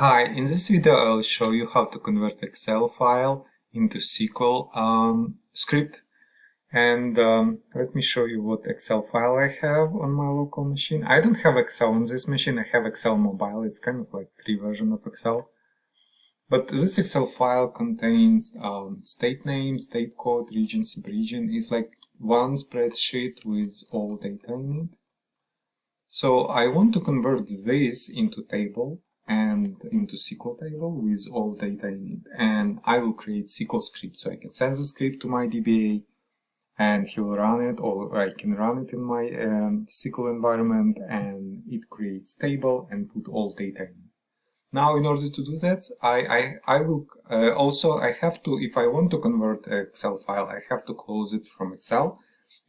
Hi, in this video I'll show you how to convert Excel file into SQL script. And let me show you what Excel file I have on my local machine. I don't have Excel on this machine, I have Excel mobile. It's kind of like free version of Excel. But this Excel file contains state name, state code, region, subregion. It's like one spreadsheet with all data in it. So I want to convert this into table and into SQL table with all data in it. And I will create SQL script. So I can send the script to my DBA and he will run it, or I can run it in my SQL environment, and it creates table and put all data in. Now, in order to do that, I will also, I have to, if I want to convert an Excel file, I have to close it from Excel,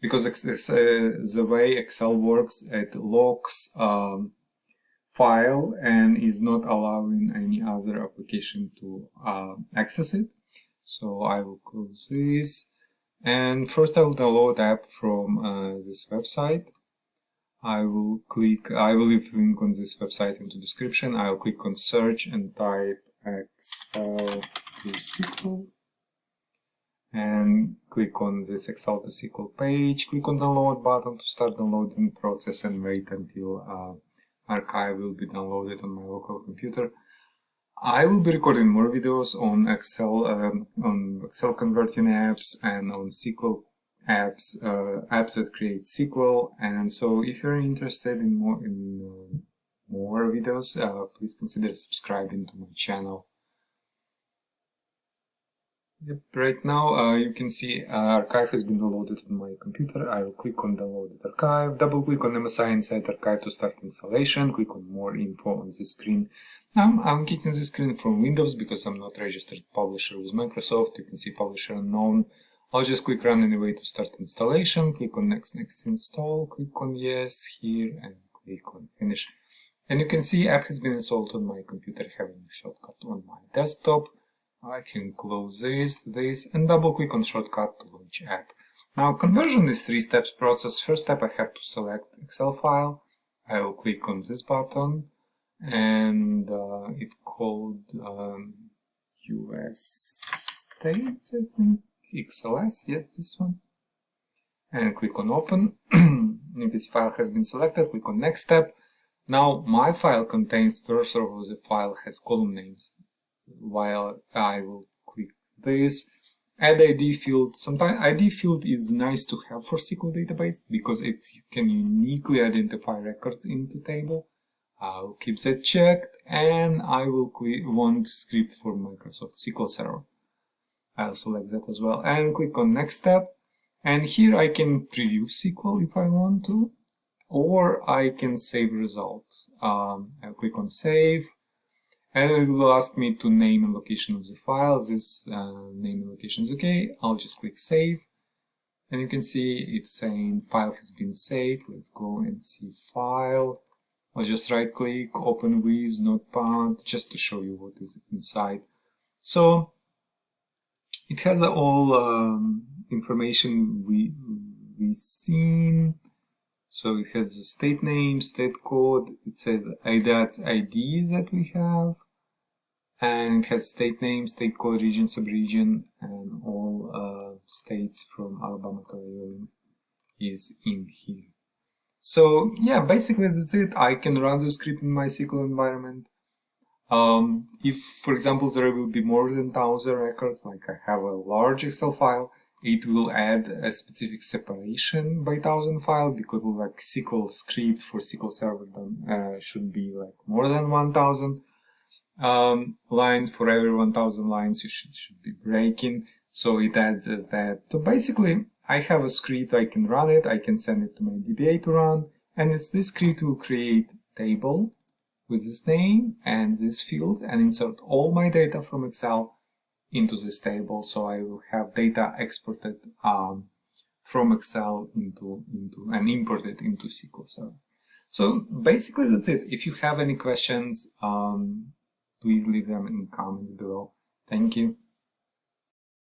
because the way Excel works, it locks file and is not allowing any other application to access it. So I will close this, and first I will download app from this website. I will leave link on this website in the description. I'll click on search and type Excel to SQL and click on this Excel to SQL page. Click on download button to start downloading process and wait until archive will be downloaded on my local computer. I will be recording more videos on Excel converting apps and on SQL apps that create SQL. And so if you're interested in more videos, please consider subscribing to my channel. Yep, right now you can see archive has been downloaded on my computer. I will click on downloaded archive, double click on MSI inside archive to start installation, click on more info on this screen. I'm getting this screen from Windows because I'm not registered publisher with Microsoft. You can see publisher unknown. I'll just click run anyway to start installation, click on next install, click on yes here and click on finish. And you can see app has been installed on my computer having a shortcut on my desktop. I can close this, and double click on shortcut to launch app. Now conversion is 3 steps process. First step, I have to select Excel file. I will click on this button and it's called US States, I think. XLS, yes, this one, and click on open. If this file has been selected, click on next step. Now my file contains, first row of the file has column names. While I will click this, add ID field. Sometimes ID field is nice to have for SQL database because it can uniquely identify records into table. I'll keep that checked, and I will want script for Microsoft SQL Server. I'll select that as well and click on next step, and here I can preview SQL if I want to, or I can save results. I'll click on save, and it will ask me to name and location of the file. This name and location is okay. I'll just click save, and you can see it's saying file has been saved. Let's go and see file. I'll just right click, open with Notepad, just to show you what is inside. So it has all information we've seen. So it has the state name, state code, it says that's ID that we have, and it has state name, state code, region, subregion, and all states from Alabama to Wyoming is in here. So yeah, basically that's it. I can run the script in my SQL environment. If, for example, there will be more than 1,000 records, like I have a large Excel file, it will add a specific separation by 1,000 file, because like SQL script for SQL Server should be like more than 1,000 lines. For every 1,000 lines you should be breaking, so it adds as that. So basically I have a script, I can run it, I can send it to my DBA to run, and this script will create table with this name and this field and insert all my data from Excel into this table. So I will have data exported from Excel into and imported into SQL Server. So basically that's it. If you have any questions, please leave them in comments below. Thank you.